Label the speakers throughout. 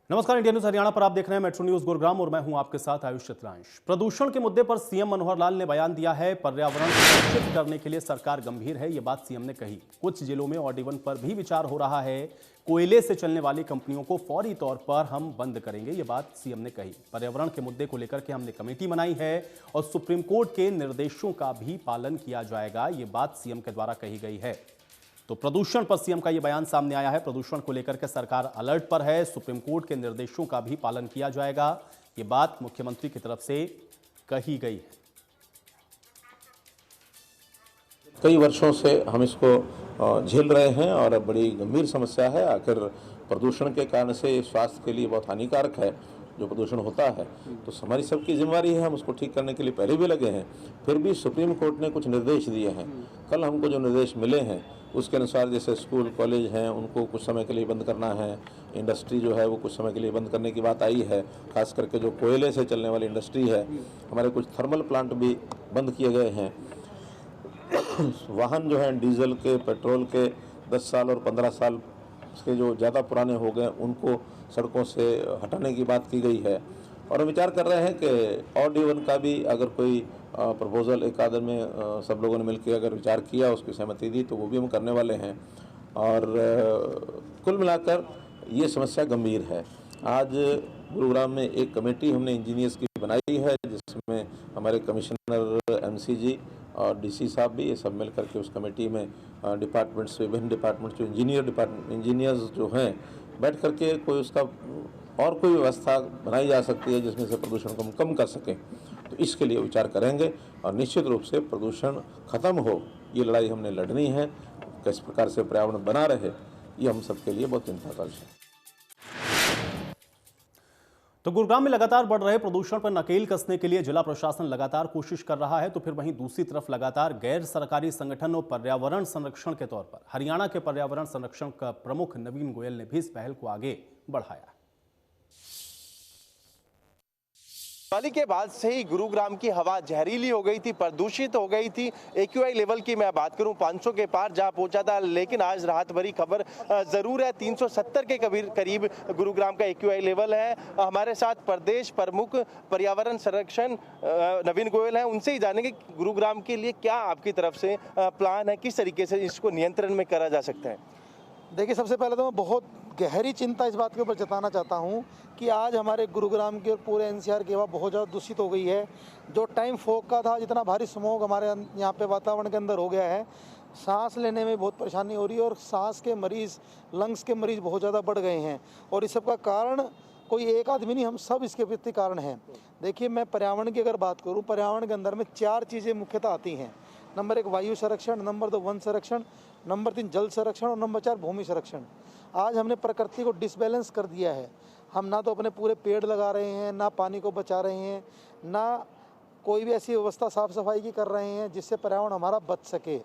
Speaker 1: नमस्कार, India news Haryana पर आप देख रहे हैं मेट्रो न्यूज गुरुग्राम और मैं हूं आपके साथ आयुष चित्रांश। प्रदूषण के मुद्दे पर सीएम मनोहर लाल ने बयान दिया है। पर्यावरण सुरक्षित करने के लिए सरकार गंभीर है, ये बात सीएम ने कही। कुछ जिलों में ऑड इवन पर भी विचार हो रहा है। कोयले से चलने वाली कंपनियों को फौरी तौर पर हम बंद करेंगे, ये बात सीएम ने कही। पर्यावरण के मुद्दे को लेकर के हमने कमेटी बनाई है और सुप्रीम कोर्ट के निर्देशों का भी पालन किया जाएगा, ये बात सीएम के द्वारा कही गई है। तो प्रदूषण पर सीएम का यह बयान सामने आया है। प्रदूषण को लेकर के सरकार अलर्ट पर है, सुप्रीम कोर्ट के निर्देशों का भी पालन किया जाएगा, ये बात मुख्यमंत्री की तरफ से कही गई है।
Speaker 2: कई वर्षों से हम इसको झेल रहे हैं और बड़ी गंभीर समस्या है। आखिर प्रदूषण के कारण से स्वास्थ्य के लिए बहुत हानिकारक है जो प्रदूषण होता है, तो हमारी सबकी जिम्मेवारी है, हम उसको ठीक करने के लिए पहले भी लगे हैं। फिर भी सुप्रीम कोर्ट ने कुछ निर्देश दिए हैं। कल हमको जो निर्देश मिले हैं उसके अनुसार जैसे स्कूल कॉलेज हैं उनको कुछ समय के लिए बंद करना है, इंडस्ट्री जो है वो कुछ समय के लिए बंद करने की बात आई है। खास करके जो कोयले से चलने वाली इंडस्ट्री है, हमारे कुछ थर्मल प्लांट भी बंद किए गए हैं। वाहन जो हैं डीजल के, पेट्रोल के 10 साल और 15 साल के जो ज़्यादा पुराने हो गए उनको सड़कों से हटाने की बात की गई है। और हम विचार कर रहे हैं कि ऑड इवन का भी अगर कोई प्रपोजल एक आधे में सब लोगों ने मिलकर अगर विचार किया, उसकी सहमति दी, तो वो भी हम करने वाले हैं। और कुल मिलाकर ये समस्या गंभीर है। आज गुरुग्राम में एक कमेटी हमने इंजीनियर्स की बनाई है, जिसमें हमारे कमिश्नर एमसी जी और डीसी साहब भी, ये सब मिल करके उस कमेटी में डिपार्टमेंट्स, विभिन्न डिपार्टमेंट्स जो इंजीनियर्स जो हैं, बैठ करके कोई उसका और कोई व्यवस्था बनाई जा सकती है जिसमें से प्रदूषण को हम कम कर सकें, तो इसके लिए विचार करेंगे। और निश्चित रूप से प्रदूषण खत्म हो, ये लड़ाई हमने लड़नी है। किस प्रकार से पर्यावरण बना रहे, ये हम सबके लिए बहुत चिंता का विषय है।
Speaker 1: तो गुरुग्राम में लगातार बढ़ रहे प्रदूषण पर नकेल कसने के लिए जिला प्रशासन लगातार कोशिश कर रहा है, तो फिर वहीं दूसरी तरफ लगातार गैर सरकारी संगठन और पर्यावरण संरक्षण के तौर पर हरियाणा के पर्यावरण संरक्षण का प्रमुख नवीन गोयल ने भी इस पहल को आगे बढ़ाया।
Speaker 3: दिवाली के बाद से ही गुरुग्राम की हवा जहरीली हो गई थी, प्रदूषित हो गई थी। AQI लेवल की मैं बात करूं 500 के पार जा पहुंचा था, लेकिन आज राहत भरी खबर जरूर है। 370 के करीब गुरुग्राम का AQI लेवल है। हमारे साथ प्रदेश प्रमुख पर्यावरण संरक्षण नवीन गोयल हैं, उनसे ही जानेंगे गुरुग्राम के लिए क्या आपकी तरफ से प्लान है, किस तरीके से इसको नियंत्रण में करा जा सकता है।
Speaker 4: देखिए, सबसे पहले तो मैं बहुत गहरी चिंता इस बात के ऊपर जताना चाहता हूँ कि आज हमारे गुरुग्राम की और पूरे NCR की हवा बहुत ज़्यादा दूषित हो गई है। जो टाइम फॉग का था, जितना भारी स्मोक हमारे यहाँ पे वातावरण के अंदर हो गया है, सांस लेने में बहुत परेशानी हो रही है और सांस के मरीज़, लंग्स के मरीज़ बहुत ज़्यादा बढ़ गए हैं। और इस सब का कारण कोई एक आदमी नहीं, हम सब इसके प्रति कारण हैं। देखिए, मैं पर्यावरण की अगर बात करूँ, पर्यावरण के अंदर में 4 चीज़ें मुख्यतः आती हैं। नंबर 1 वायु संरक्षण, नंबर 2 वन संरक्षण, नंबर 3 जल संरक्षण और नंबर 4 भूमि संरक्षण। आज हमने प्रकृति को डिसबैलेंस कर दिया है। हम ना तो अपने पूरे पेड़ लगा रहे हैं, ना पानी को बचा रहे हैं, ना कोई भी ऐसी व्यवस्था साफ सफाई की कर रहे हैं जिससे पर्यावरण हमारा बच सके।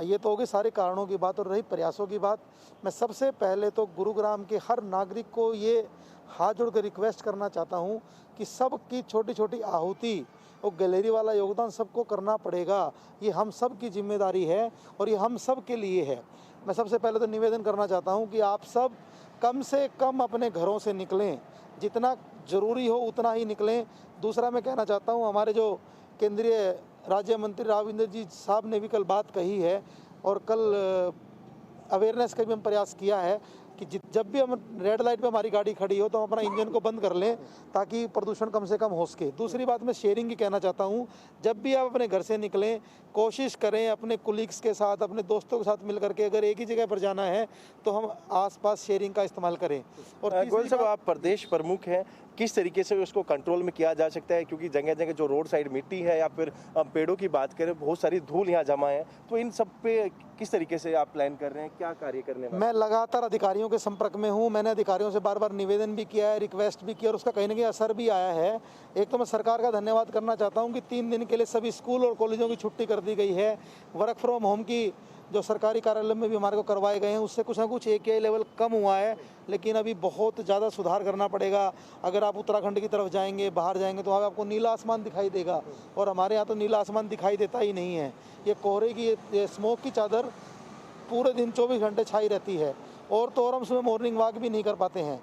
Speaker 4: ये तो होगी सारे कारणों की बात। और रही प्रयासों की बात, मैं सबसे पहले तो गुरुग्राम के हर नागरिक को ये हाथ जोड़कर रिक्वेस्ट करना चाहता हूँ कि सबकी छोटी छोटी आहुति और गैलरी वाला योगदान सबको करना पड़ेगा। ये हम सब की जिम्मेदारी है और ये हम सब के लिए है। मैं सबसे पहले तो निवेदन करना चाहता हूँ कि आप सब कम से कम अपने घरों से निकलें, जितना ज़रूरी हो उतना ही निकलें। दूसरा मैं कहना चाहता हूँ, हमारे जो केंद्रीय राज्य मंत्री राव इंद्र जी साहब ने भी कल बात कही है और कल अवेयरनेस का भी हम प्रयास किया है कि जब भी हम रेड लाइट पे हमारी गाड़ी खड़ी हो तो हम अपना इंजन को बंद कर लें ताकि प्रदूषण कम से कम हो सके। दूसरी बात मैं शेयरिंग की कहना चाहता हूँ, जब भी आप अपने घर से निकलें कोशिश करें अपने कुलीग्स के साथ, अपने दोस्तों के साथ मिल करके, अगर एक ही जगह पर जाना है तो हम आसपास शेयरिंग का इस्तेमाल करें। और
Speaker 3: गोयल साहब, आप प्रदेश प्रमुख हैं, किस तरीके से उसको कंट्रोल में किया जा सकता है, क्योंकि जगह जगह जो रोड साइड मिट्टी है या फिर पेड़ों की बात करें, बहुत सारी धूल यहाँ जमा है, तो इन सब पे किस तरीके से आप प्लान कर रहे हैं, क्या कार्य करने वाले?
Speaker 4: मैं लगातार अधिकारियों के संपर्क में हूँ। मैंने अधिकारियों से बार बार निवेदन भी किया है, रिक्वेस्ट भी किया और उसका कहीं ना कहीं असर भी आया है। एक तो मैं सरकार का धन्यवाद करना चाहता हूँ कि 3 दिन के लिए सभी स्कूल और कॉलेजों की छुट्टी कर दी गई है। वर्क फ्रॉम होम की जो सरकारी कार्यालय में भी हमारे को करवाए गए हैं, उससे कुछ ना कुछ AQI लेवल कम हुआ है, लेकिन अभी बहुत ज़्यादा सुधार करना पड़ेगा। अगर आप उत्तराखंड की तरफ जाएंगे, बाहर जाएंगे, तो वहाँ आपको नीला आसमान दिखाई देगा और हमारे यहाँ तो नीला आसमान दिखाई देता ही नहीं है। ये कोहरे की, ये स्मोक की चादर पूरे दिन 24 घंटे छाई रहती है और तो और हम सुबह मॉर्निंग वॉक भी नहीं कर पाते हैं।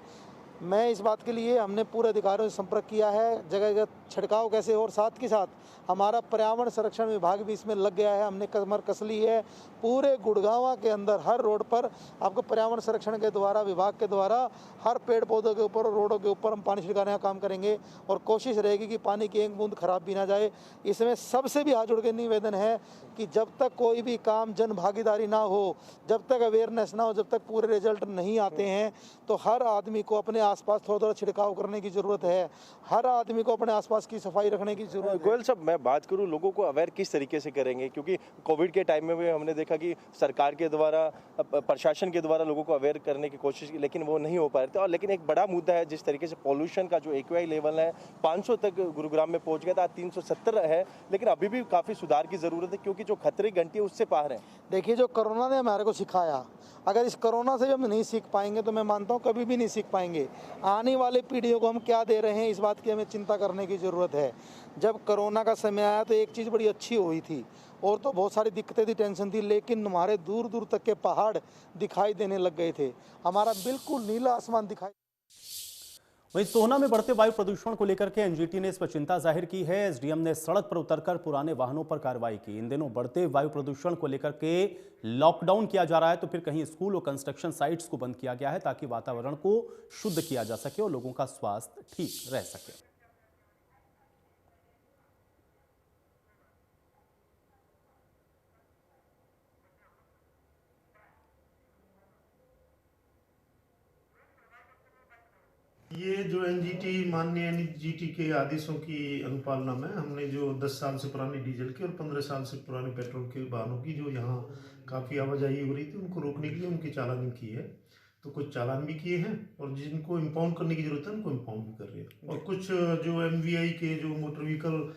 Speaker 4: मैं इस बात के लिए हमने पूरे अधिकारियों से संपर्क किया है, जगह जगह छिड़काव कैसे हो, और साथ के साथ हमारा पर्यावरण संरक्षण विभाग भी इसमें लग गया है। हमने कमर कस ली है। पूरे गुड़गांव के अंदर हर रोड पर आपको पर्यावरण संरक्षण के द्वारा, विभाग के द्वारा हर पेड़ पौधों के ऊपर और रोडों के ऊपर हम पानी छिड़काने का काम करेंगे और कोशिश रहेगी कि पानी की एक बूंद खराब भी ना जाए। इसमें सबसे भी हाथ जोड़ के निवेदन है कि जब तक कोई भी काम जन भागीदारी ना हो, जब तक अवेयरनेस ना हो, जब तक पूरे रिजल्ट नहीं आते हैं, तो हर आदमी को अपने आसपास थोड़ा थोड़ा छिड़काव करने की ज़रूरत है। हर आदमी को अपने आसपास की सफाई रखने की जरूरत है।
Speaker 3: गोयल साहब, मैं बात करूं लोगों को अवेयर किस तरीके से करेंगे, क्योंकि कोविड के टाइम में भी हमने देखा कि सरकार के द्वारा, प्रशासन के द्वारा लोगों को अवेयर करने की कोशिश की, लेकिन वो नहीं हो पा रहे थे। और लेकिन एक बड़ा मुद्दा है जिस तरीके से पॉल्यूशन का जो AQI लेवल है 500 तक गुरुग्राम में पहुंच गया था, 370 है, लेकिन अभी भी काफ़ी सुधार की ज़रूरत है, क्योंकि जो खतरे घंटी है उससे पार है।
Speaker 4: देखिए, जो कोरोना ने हमारे को सिखाया, अगर इस कोरोना से भी हम नहीं सीख पाएंगे तो मैं मानता हूँ कभी भी नहीं सीख पाएंगे। आने वाले पीढ़ियों को हम क्या दे रहे हैं, इस बात की हमें चिंता करने की ज़रूरत है। जब कोरोना का समय आया तो एक चीज़ बड़ी अच्छी हुई थी, और तो बहुत सारी दिक्कतें थी, टेंशन थी, लेकिन हमारे दूर दूर तक के पहाड़ दिखाई देने लग गए थे। हमारा बिल्कुल नीला आसमान दिखाई।
Speaker 1: वहीं सोहना में बढ़ते वायु प्रदूषण को लेकर के NGT ने इस पर चिंता जाहिर की है। SDM ने सड़क पर उतरकर पुराने वाहनों पर कार्रवाई की। इन दिनों बढ़ते वायु प्रदूषण को लेकर के लॉकडाउन किया जा रहा है, तो फिर कहीं स्कूल और कंस्ट्रक्शन साइट्स को बंद किया गया है ताकि वातावरण को शुद्ध किया जा सके और लोगों का स्वास्थ्य ठीक रह सके।
Speaker 5: ये जो NGT, माननीय NGT के आदेशों की अनुपालना में हमने जो 10 साल से पुराने डीजल के और 15 साल से पुराने पेट्रोल के वाहनों की जो यहाँ काफ़ी आवाजाही हो रही थी, उनको रोकने के लिए उनकी चालानी की है। तो कुछ चालान भी किए हैं और जिनको इम्पाउंड करने की जरूरत है उनको इम्पाउंड भी कर रहे हैं। और कुछ जो MVI के, जो मोटर व्हीकल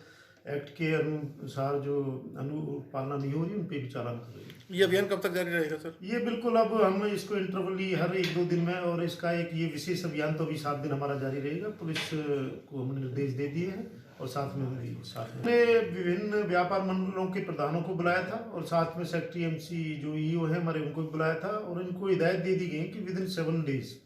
Speaker 5: एक्ट के अनुसार जो अनुपालना नहीं हो रही, उन पर भी चालान कर रहे हैं।
Speaker 6: ये अभियान कब तक जारी रहेगा सर?
Speaker 5: ये बिल्कुल, अब हम इसको इंटरवली हर 1-2 दिन में, और इसका एक ये विशेष अभियान तो अभी 7 दिन हमारा जारी रहेगा। पुलिस को हमने निर्देश दे दिए हैं और साथ में हमने विभिन्न व्यापार मंडलों के प्रधानों को बुलाया था और साथ में सेक्रेटरी MC जो EO है हमारे, उनको भी बुलाया था और इनको हिदायत दे दी गई कि विदिन 7 डेज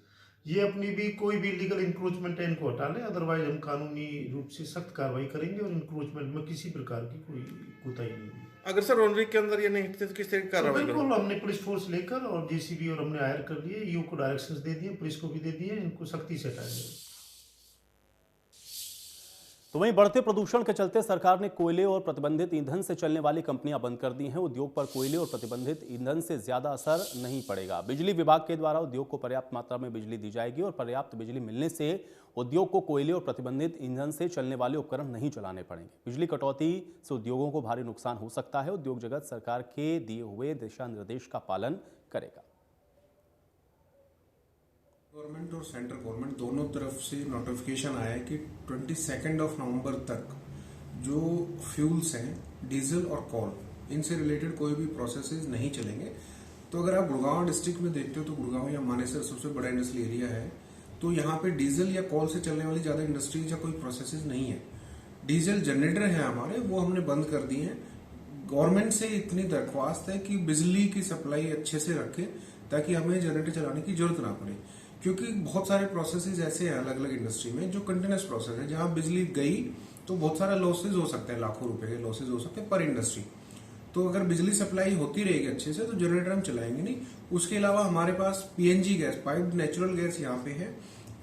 Speaker 5: ये अपनी भी कोई भी लीगल इंक्रोचमेंट है इनको हटा लें, अदरवाइज हम कानूनी रूप से सख्त कार्रवाई करेंगे और इंक्रोचमेंट में किसी प्रकार की कोई कोताही नहीं होगी।
Speaker 6: अगर सर बाउंड्री के अंदर ये नहीं हटते तो किस तरह की कार्रवाई करेंगे?
Speaker 5: बिल्कुल, हमने पुलिस फोर्स लेकर और JCB और हमने हायर कर लिए, EO को डायरेक्शंस दे दिए, पुलिस को भी दे दिए, इनको सख्ती से हटाया जाए।
Speaker 1: तो वहीं बढ़ते प्रदूषण के चलते सरकार ने कोयले और प्रतिबंधित ईंधन से चलने वाली कंपनियां बंद कर दी हैं। उद्योग पर कोयले और प्रतिबंधित ईंधन से ज्यादा असर नहीं पड़ेगा। बिजली विभाग के द्वारा उद्योग को पर्याप्त मात्रा में बिजली दी जाएगी और पर्याप्त बिजली मिलने से उद्योग को कोयले और प्रतिबंधित ईंधन से चलने वाले उपकरण नहीं चलाने पड़ेंगे। बिजली कटौती से उद्योगों को भारी नुकसान हो सकता है। उद्योग जगत सरकार के दिए हुए दिशा निर्देश का पालन करेगा।
Speaker 7: गवर्नमेंट और सेंट्रल गवर्नमेंट दोनों तरफ से नोटिफिकेशन आया है कि 22 नवंबर तक जो फ्यूल्स हैं, डीजल और कॉल, इनसे रिलेटेड कोई भी प्रोसेसेस नहीं चलेंगे। तो अगर आप गुड़गांव डिस्ट्रिक्ट में देखते हो तो गुड़गांव या मानेसर सबसे बड़ा इंडस्ट्रियल एरिया है, तो यहाँ पे डीजल या कॉल से चलने वाली ज्यादा इंडस्ट्रीज या कोई प्रोसेसेस नहीं है। डीजल जनरेटर है हमारे, वो हमने बंद कर दिए हैं। गवर्नमेंट से इतनी दरख्वास्त है कि बिजली की सप्लाई अच्छे से रखे ताकि हमें जनरेटर चलाने की जरूरत ना पड़े, क्योंकि बहुत सारे प्रोसेसेस ऐसे हैं अलग अलग इंडस्ट्री में जो कंटिन्यूस प्रोसेस है, जहां बिजली गई तो बहुत सारा लॉसेज हो सकते हैं, लाखों रुपए के लॉसेज हो सकते हैं पर इंडस्ट्री। तो अगर बिजली सप्लाई होती रहेगी अच्छे से तो जनरेटर हम चलाएंगे नहीं। उसके अलावा हमारे पास PNG gas, piped natural gas यहाँ पे है।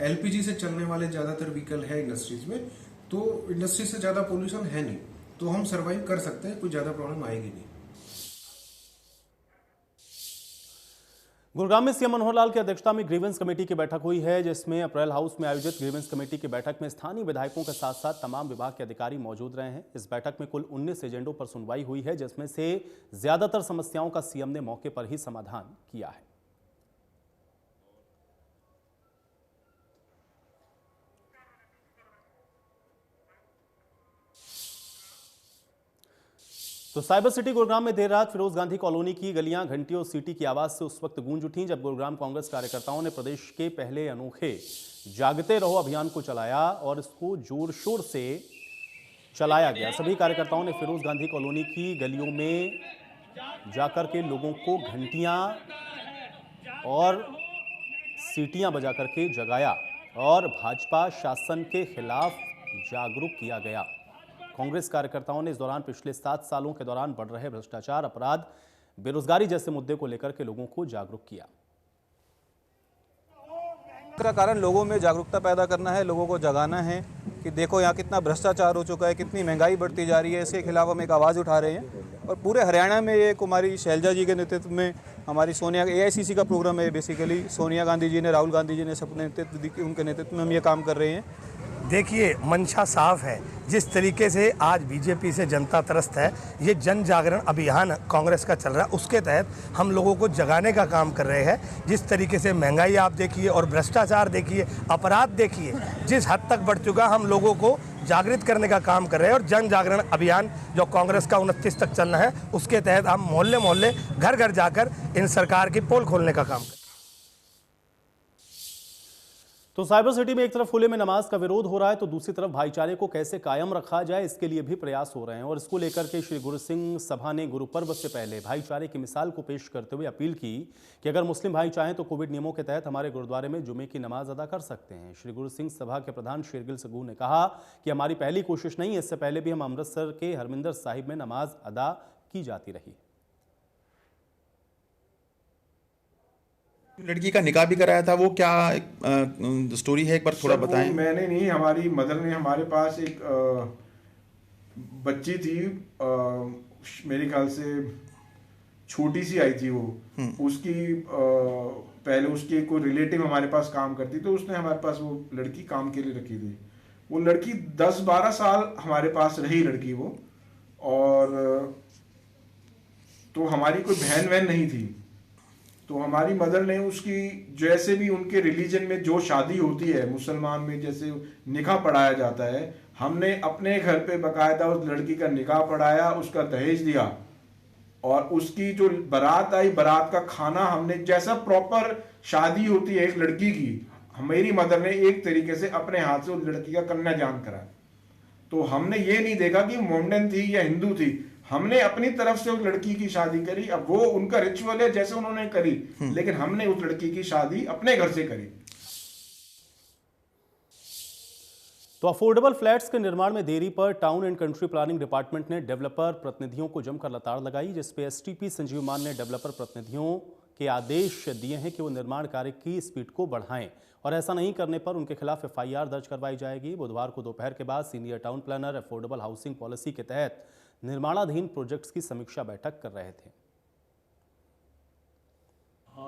Speaker 7: LPG से चलने वाले ज्यादातर व्हीकल है इंडस्ट्रीज में, तो इंडस्ट्री से ज्यादा पोल्यूशन है नहीं, तो हम सर्वाइव कर सकते हैं, कोई ज्यादा प्रॉब्लम आएगी नहीं।
Speaker 1: गुरुग्राम में CM मनोहर लाल की अध्यक्षता में ग्रीवेंस कमेटी की बैठक हुई है, जिसमें अप्रैल हाउस में आयोजित ग्रीवेंस कमेटी की बैठक में स्थानीय विधायकों के साथ साथ तमाम विभाग के अधिकारी मौजूद रहे हैं। इस बैठक में कुल 19 एजेंडों पर सुनवाई हुई है, जिसमें से ज्यादातर समस्याओं का CM ने मौके पर ही समाधान किया है। तो साइबर सिटी गुरुग्राम में देर रात फिरोज गांधी कॉलोनी की गलियां घंटी और सीटी की आवाज से उस वक्त गूंज उठी जब गुरुग्राम कांग्रेस कार्यकर्ताओं ने प्रदेश के पहले अनोखे जागते रहो अभियान को चलाया और इसको जोर शोर से चलाया गया। सभी कार्यकर्ताओं ने फिरोज गांधी कॉलोनी की गलियों में जाकर के लोगों को घंटियां और सीटियां बजा करके जगाया और भाजपा शासन के खिलाफ जागरूक किया गया। कांग्रेस कार्यकर्ताओं ने इस दौरान पिछले 7 सालों के दौरान बढ़ रहे भ्रष्टाचार, अपराध, बेरोजगारी जैसे मुद्दे को लेकर के लोगों को जागरूक किया।
Speaker 8: का कारण लोगों में जागरूकता पैदा करना है, लोगों को जगाना है कि देखो यहाँ कितना भ्रष्टाचार हो चुका है, कितनी महंगाई बढ़ती जा रही है। इसके खिलाफ हम एक आवाज़ उठा रहे हैं और पूरे हरियाणा में ये कुमारी शैलजा जी के नेतृत्व में हमारी सोनिया AICC का प्रोग्राम है। बेसिकली सोनिया गांधी जी ने, राहुल गांधी जी ने सब नेतृत्व, उनके नेतृत्व में हम ये काम कर रहे हैं।
Speaker 9: देखिए, मंशा साफ है। जिस तरीके से आज बीजेपी से जनता त्रस्त है, ये जन जागरण अभियान कांग्रेस का चल रहा है, उसके तहत हम लोगों को जगाने का काम कर रहे हैं। जिस तरीके से महंगाई आप देखिए और भ्रष्टाचार देखिए, अपराध देखिए, जिस हद तक बढ़ चुका, हम लोगों को जागृत करने का काम कर रहे हैं। और जन जागरण अभियान जो कांग्रेस का 29 तक चलना है, उसके तहत हम मोहल्ले मोहल्ले, घर घर जाकर इन सरकार की पोल खोलने का काम करें।
Speaker 1: तो साइबर सिटी में एक तरफ खुले में नमाज का विरोध हो रहा है, तो दूसरी तरफ भाईचारे को कैसे कायम रखा जाए, इसके लिए भी प्रयास हो रहे हैं। और इसको लेकर के श्री गुरु सिंह सभा ने गुरु पर्व से पहले भाईचारे की मिसाल को पेश करते हुए अपील की कि अगर मुस्लिम भाई चाहें तो कोविड नियमों के तहत हमारे गुरुद्वारे में जुमे की नमाज अदा कर सकते हैं। श्री गुरु सिंह सभा के प्रधान शेरगिल सगू ने कहा कि हमारी पहली कोशिश नहीं है, इससे पहले भी हम अमृतसर के हरमिंदर साहिब में नमाज अदा की जाती रही।
Speaker 10: लड़की का निकाह भी कराया था, वो क्या स्टोरी है, एक बार थोड़ा बताएं।
Speaker 11: मैंने नहीं, हमारी मदर ने, हमारे पास एक बच्ची थी, मेरे ख्याल से छोटी सी आई थी वो। उसकी पहले उसकी कोई रिलेटिव हमारे पास काम करती, तो उसने हमारे पास वो लड़की काम के लिए रखी थी। वो लड़की 10-12 साल हमारे पास रही लड़की वो, और तो हमारी कोई बहन वहन नहीं थी। तो हमारी मदर ने उसकी, जैसे भी उनके रिलीजन में जो शादी होती है मुसलमान में, जैसे निकाह पढ़ाया जाता है, हमने अपने घर पे बकायदा उस लड़की का निकाह पढ़ाया, उसका दहेज दिया, और उसकी जो बारात आई, बारात का खाना हमने, जैसा प्रॉपर शादी होती है एक लड़की की, मेरी मदर ने एक तरीके से अपने हाथ से उस लड़की का कन्यादान करा। तो हमने ये नहीं देखा कि मोमडन थी या हिंदू थी, हमने अपनी तरफ से उस लड़की की शादी करी। अब वो उनका रिचुअल है जैसे उन्होंने करी, लेकिन हमने उस लड़की की शादी अपने घर से करी।
Speaker 1: तो अफोर्डेबल फ्लैट्स के निर्माण में देरी पर town and country planning department ने डेवलपर प्रतिनिधियों को जमकर लताड़ लगाई, जिसपे STP संजीव मान ने डेवलपर प्रतिनिधियों के आदेश दिए हैं कि वो निर्माण कार्य की स्पीड को बढ़ाएं और ऐसा नहीं करने पर उनके खिलाफ FIR दर्ज करवाई जाएगी। बुधवार को दोपहर के बाद senior town planner affordable housing policy के तहत निर्माणाधीन प्रोजेक्ट्स की समीक्षा बैठक कर रहे थे।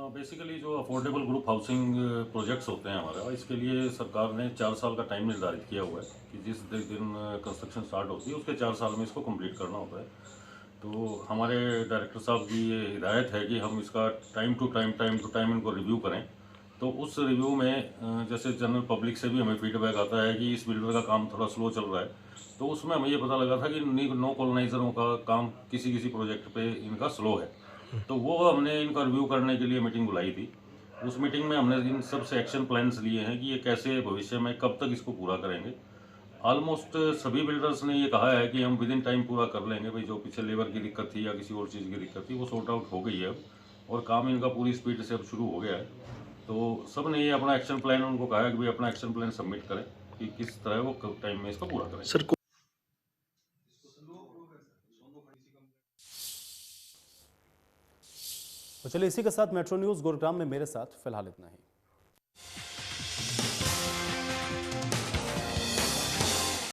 Speaker 12: बेसिकली जो अफोर्डेबल ग्रुप हाउसिंग प्रोजेक्ट्स होते हैं हमारे, इसके लिए सरकार ने 4 साल का टाइम निर्धारित किया हुआ है कि जिस दिन कंस्ट्रक्शन स्टार्ट होती है उसके 4 साल में इसको कंप्लीट करना होता है। तो हमारे डायरेक्टर साहब की ये हिदायत है कि हम इसका टाइम टू टाइम इनको रिव्यू करें। तो उस रिव्यू में जैसे जनरल पब्लिक से भी हमें फीडबैक आता है कि इस बिल्डर का काम थोड़ा स्लो चल रहा है, तो उसमें हमें ये पता लगा था कि नो कॉलोनाइजरों का काम किसी प्रोजेक्ट पे इनका स्लो है। तो वो हमने इनका रिव्यू करने के लिए मीटिंग बुलाई थी। उस मीटिंग में हमने इन सब से एक्शन प्लान्स लिए हैं कि ये कैसे भविष्य में कब तक इसको पूरा करेंगे। ऑलमोस्ट सभी बिल्डर्स ने ये कहा है कि हम विद इन टाइम पूरा कर लेंगे। भाई जो पीछे लेबर की दिक्कत थी या किसी और चीज़ की दिक्कत थी वो सॉर्ट आउट हो गई है अब, और काम इनका पूरी स्पीड से अब शुरू हो गया है। तो सब ने ये अपना एक्शन प्लान उनको कहा है कि भाई अपना एक्शन प्लान सबमिट करें कि किस तरह वो टाइम में इसको पूरा करें।
Speaker 10: सर,
Speaker 1: तो चलिए इसी के साथ मेट्रो न्यूज़ गुरुग्राम में मेरे साथ फिलहाल इतना ही।